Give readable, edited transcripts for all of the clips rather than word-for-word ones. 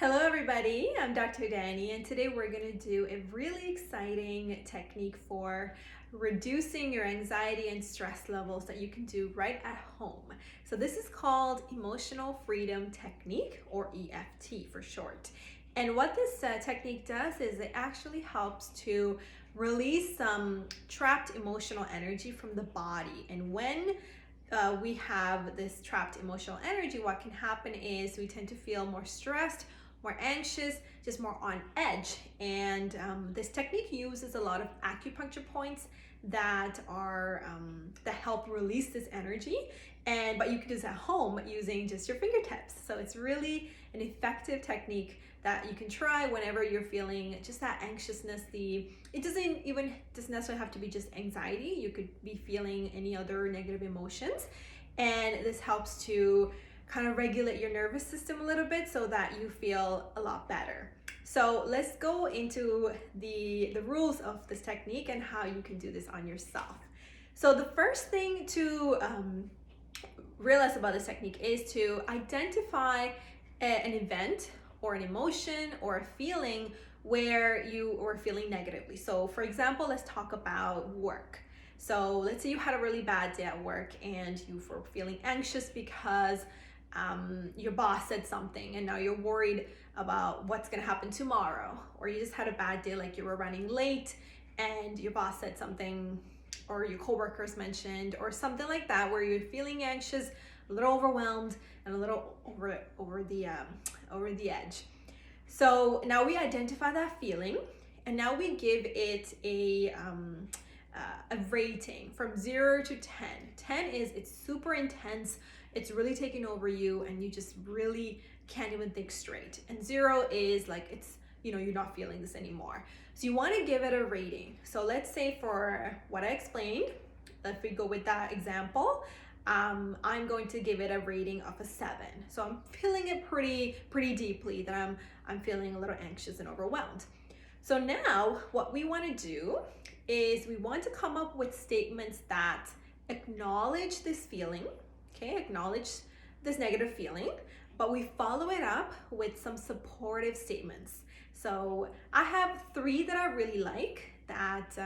Hello everybody, I'm Dr. Udani, and today we're going to do a really exciting technique for reducing your anxiety and stress levels that you can do right at home. So this is called Emotional Freedom Technique, or EFT for short. And what this technique does is it actually helps to release some trapped emotional energy from the body. And when we have this trapped emotional energy, what can happen is we tend to feel more stressed, more anxious, just more on edge. And this technique uses a lot of acupuncture points that are that help release this energy. But you can do this at home using just your fingertips. So it's really an effective technique that you can try whenever you're feeling just that anxiousness. It doesn't necessarily have to be just anxiety. You could be feeling any other negative emotions, and this helps to kind of regulate your nervous system a little bit so that you feel a lot better. So let's go into the rules of this technique and how you can do this on yourself. So the first thing to realize about this technique is to identify an event or an emotion or a feeling where you are feeling negatively. So for example, let's talk about work. So let's say you had a really bad day at work and you were feeling anxious because your boss said something and now you're worried about what's going to happen tomorrow. Or you just had a bad day, like you were running late and your boss said something, or your coworkers mentioned, or something like that, where you're feeling anxious, a little overwhelmed, and a little over the edge. So now we identify that feeling, and now we give it a rating from 0 to 10. 10 is it's super intense, it's really taking over you, and you just really can't even think straight. And 0 is like it's, you're not feeling this anymore. So you want to give it a rating. So let's say for what I explained, if we go with that example, I'm going to give it a rating of a 7. So I'm feeling it pretty deeply, that I'm feeling a little anxious and overwhelmed. So now what we want to do is we want to come up with statements that acknowledge this feeling, okay? Acknowledge this negative feeling, but we follow it up with some supportive statements. So I have 3 that I really like that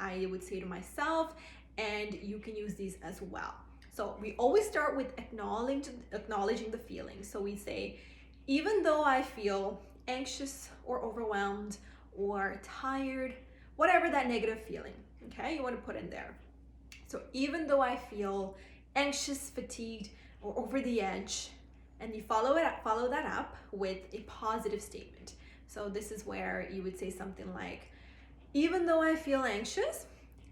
I would say to myself, and you can use these as well. So we always start with acknowledging the feeling. So we say, even though I feel anxious or overwhelmed or tired, whatever that negative feeling, okay, you want to put in there. So even though I feel anxious, fatigued, or over the edge, and you follow that up with a positive statement. So this is where you would say something like, even though I feel anxious,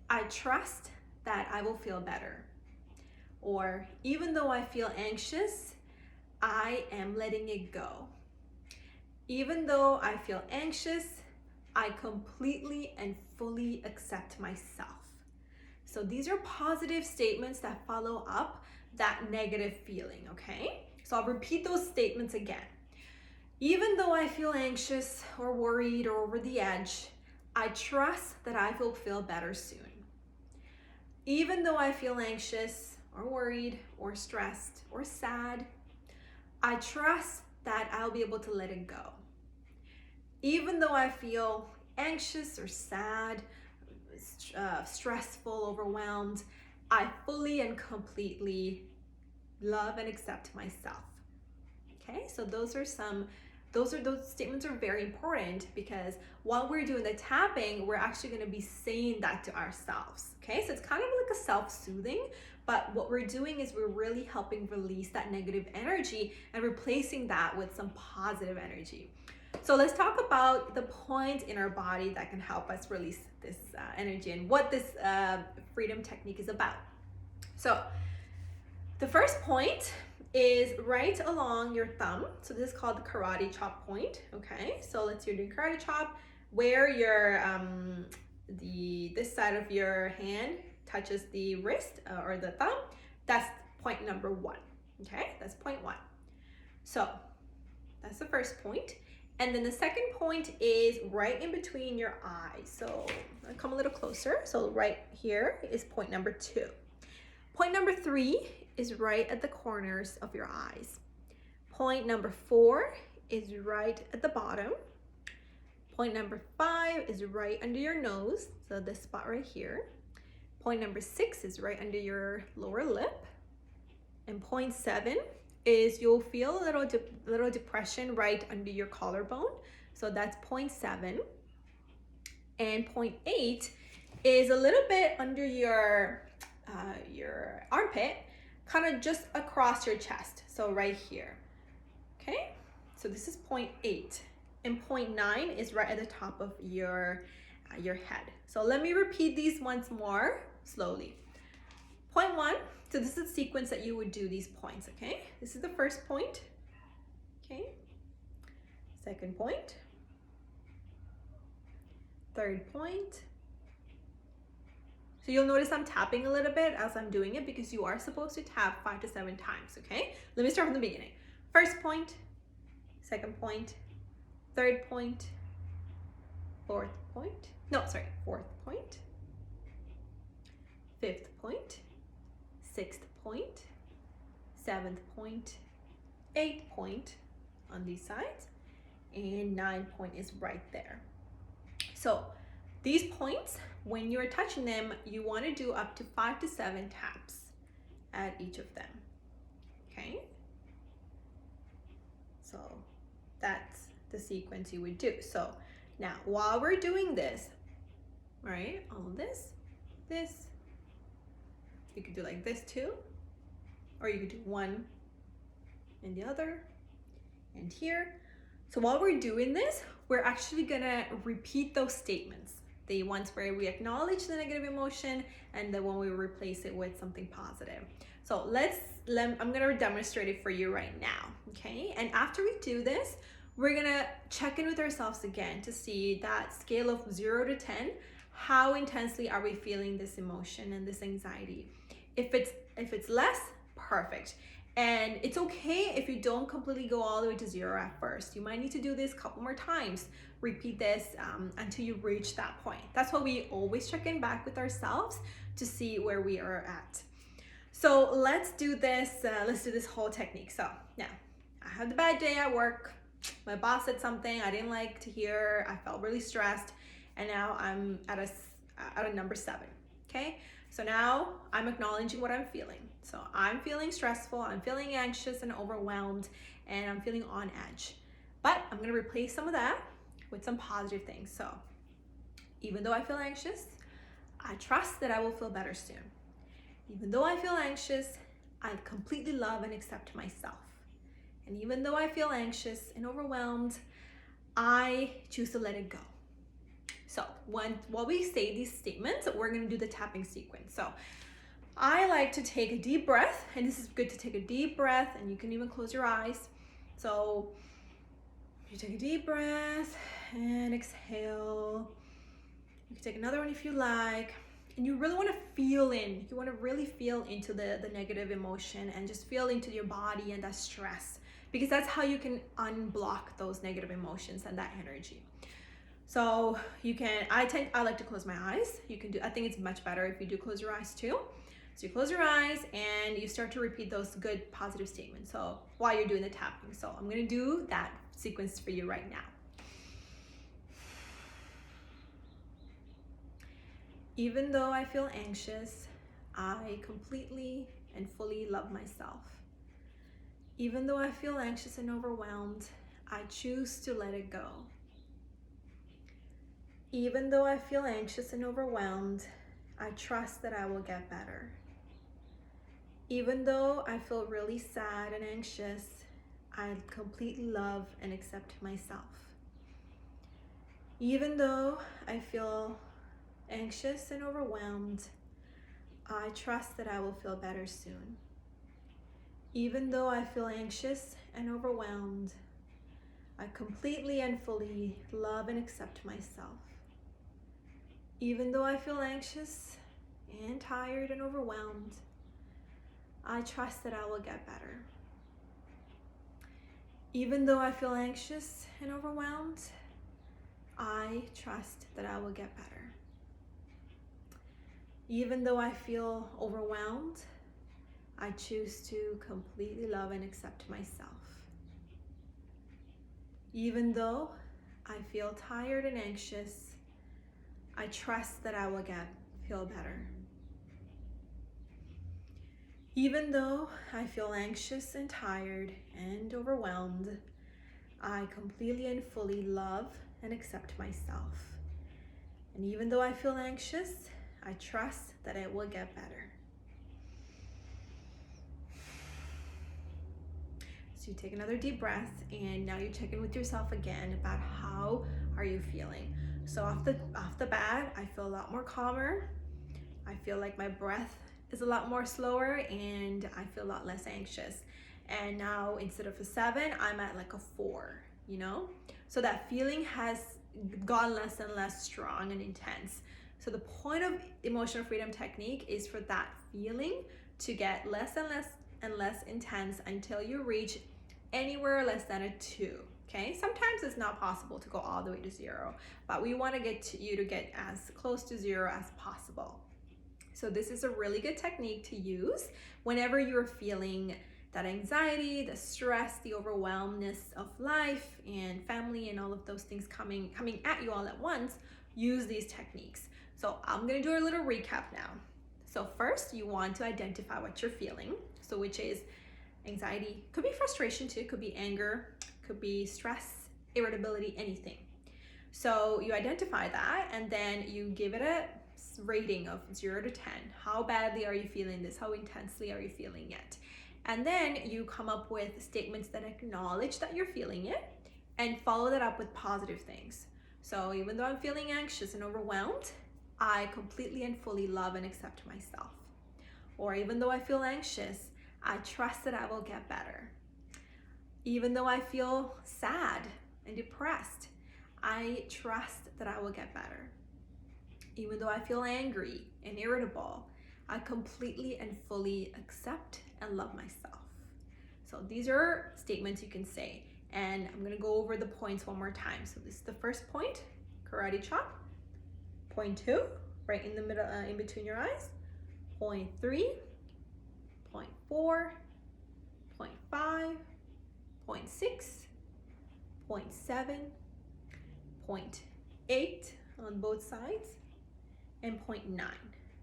I trust that I will feel better. Or even though I feel anxious, I am letting it go. Even though I feel anxious, I completely and fully accept myself. So these are positive statements that follow up that negative feeling, okay? So I'll repeat those statements again. Even though I feel anxious or worried or over the edge, I trust that I will feel better soon. Even though I feel anxious or worried or stressed or sad, I trust that I'll be able to let it go. Even though I feel anxious or sad, stressful, overwhelmed, I fully and completely love and accept myself. Okay, so those statements are very important, because while we're doing the tapping, we're actually going to be saying that to ourselves. Okay, so it's kind of like a self-soothing, but what we're doing is we're really helping release that negative energy and replacing that with some positive energy. So let's talk about the points in our body that can help us release this energy, and what this freedom technique is about. So the first point is right along your thumb. So this is called the karate chop point. Okay, so let's do karate chop, where your this side of your hand touches the wrist or the thumb. That's point number 1. Okay, that's point 1. So that's the first point. And then the second point is right in between your eyes. So I'll come a little closer. So right here is point number 2. Point number 3 is right at the corners of your eyes. Point number 4 is right at the bottom. Point number 5 is right under your nose, so this spot right here. Point number 6 is right under your lower lip. And point 7 is you'll feel a little depression right under your collarbone. So that's point 7. And point 8 is a little bit under your armpit, kind of just across your chest. So right here. Okay, so this is point 8. And point 9 is right at the top of your head. So let me repeat these once more slowly. Point 1, so this is the sequence that you would do these points, okay? This is the first point, okay? Second point. Third point. So you'll notice I'm tapping a little bit as I'm doing it because you are supposed to tap 5 to 7 times, okay? Let me start from the beginning. First point, second point, third point, fourth point, fifth point, sixth point, seventh point, eighth point on these sides, and 9th point is right there. So these points, when you're touching them, you want to do up to 5 to 7 taps at each of them, okay? So that's the sequence you would do. So now while we're doing this, right, all of this, you could do like this too, or you could do one and the other and here. So while we're doing this, we're actually gonna repeat those statements. The ones where we acknowledge the negative emotion and the one we replace it with something positive. So I'm gonna demonstrate it for you right now, okay? And after we do this, we're gonna check in with ourselves again to see that scale of 0 to 10, how intensely are we feeling this emotion and this anxiety? If it's less, perfect. And it's okay if you don't completely go all the way to 0 at first. You might need to do this a couple more times. Repeat this until you reach that point. That's why we always check in back with ourselves to see where we are at. So let's do this. Let's do this whole technique. So now I had a bad day at work. My boss said something I didn't like to hear. I felt really stressed, and now I'm at a number 7. Okay. So now I'm acknowledging what I'm feeling. So I'm feeling stressful, I'm feeling anxious and overwhelmed, and I'm feeling on edge. But I'm gonna replace some of that with some positive things. So even though I feel anxious, I trust that I will feel better soon. Even though I feel anxious, I completely love and accept myself. And even though I feel anxious and overwhelmed, I choose to let it go. So while we say these statements, we're gonna do the tapping sequence. So I like to take a deep breath, and this is good to take a deep breath, and you can even close your eyes. So you take a deep breath and exhale. You can take another one if you like. And you really wanna really feel into the negative emotion and just feel into your body and that stress, because that's how you can unblock those negative emotions and that energy. So I like to close my eyes. You can do, I think it's much better if you do close your eyes too. So you close your eyes and you start to repeat those good positive statements. So while you're doing the tapping. So I'm gonna do that sequence for you right now. Even though I feel anxious, I completely and fully love myself. Even though I feel anxious and overwhelmed, I choose to let it go. Even though I feel anxious and overwhelmed, I trust that I will get better. Even though I feel really sad and anxious, I completely love and accept myself. Even though I feel anxious and overwhelmed, I trust that I will feel better soon. Even though I feel anxious and overwhelmed, I completely and fully love and accept myself. Even though I feel anxious and tired and overwhelmed, I trust that I will get better. Even though I feel anxious and overwhelmed, I trust that I will get better. Even though I feel overwhelmed, I choose to completely love and accept myself. Even though I feel tired and anxious, I trust that I will feel better. Even though I feel anxious and tired and overwhelmed, I completely and fully love and accept myself. And even though I feel anxious, I trust that it will get better. So you take another deep breath, and now you check in with yourself again about how are you feeling. So off the bat, I feel a lot more calmer. I feel like my breath is a lot more slower, and I feel a lot less anxious. And now instead of a 7, I'm at like a 4, you know? So that feeling has gotten less and less strong and intense. So the point of emotional freedom technique is for that feeling to get less and less intense until you reach anywhere less than a 2. Okay, sometimes it's not possible to go all the way to 0, but we want to get you to get as close to 0 as possible. So this is a really good technique to use whenever you're feeling that anxiety, the stress, the overwhelmness of life and family and all of those things coming at you all at once. Use these techniques. So I'm going to do a little recap now. So first, you want to identify what you're feeling. So which is anxiety, could be frustration too, could be anger, could be stress, irritability, anything. So you identify that, and then you give it a rating of 0 to 10. How badly are you feeling this? How intensely are you feeling it? And then you come up with statements that acknowledge that you're feeling it and follow that up with positive things. So even though I'm feeling anxious and overwhelmed, I completely and fully love and accept myself. Or even though I feel anxious, I trust that I will get better. Even though I feel sad and depressed, I trust that I will get better. Even though I feel angry and irritable, I completely and fully accept and love myself. So these are statements you can say, and I'm going to go over the points one more time. So this is the first point, karate chop. Point 2, right in the middle, in between your eyes. Point 3, point 4, point 5, point 6, point 7, point 8 on both sides, and point 9.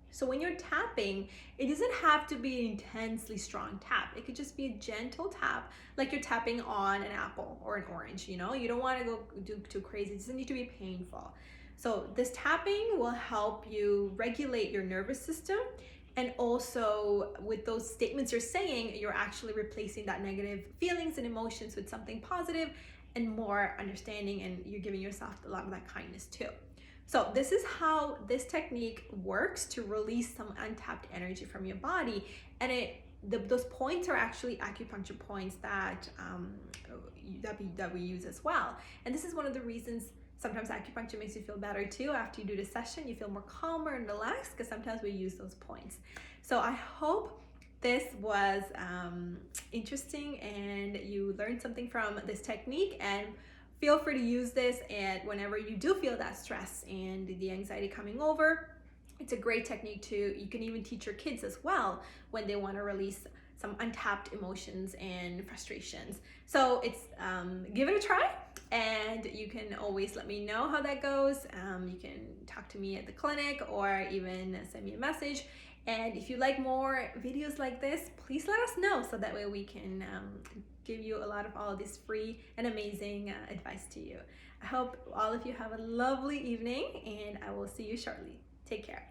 So when you're tapping, it doesn't have to be an intensely strong tap. It could just be a gentle tap, like you're tapping on an apple or an orange, you know? You don't want to go do too crazy. It doesn't need to be painful. So this tapping will help you regulate your nervous system, and also with those statements you're saying, you're actually replacing that negative feelings and emotions with something positive and more understanding, and you're giving yourself a lot of that kindness too. So this is how this technique works to release some untapped energy from your body. And those points are actually acupuncture points that we use as well. And this is one of the reasons sometimes acupuncture makes you feel better too. After you do the session, you feel more calmer and relaxed because sometimes we use those points. So I hope this was interesting and you learned something from this technique, and feel free to use this and whenever you do feel that stress and the anxiety coming over. It's a great technique too. You can even teach your kids as well when they want to release some untapped emotions and frustrations. So it's give it a try, and you can always let me know how that goes. You can talk to me at the clinic or even send me a message. And if you like more videos like this, please let us know so that way we can give you a lot of all of this free and amazing advice to you. I hope all of you have a lovely evening, and I will see you shortly. Take care.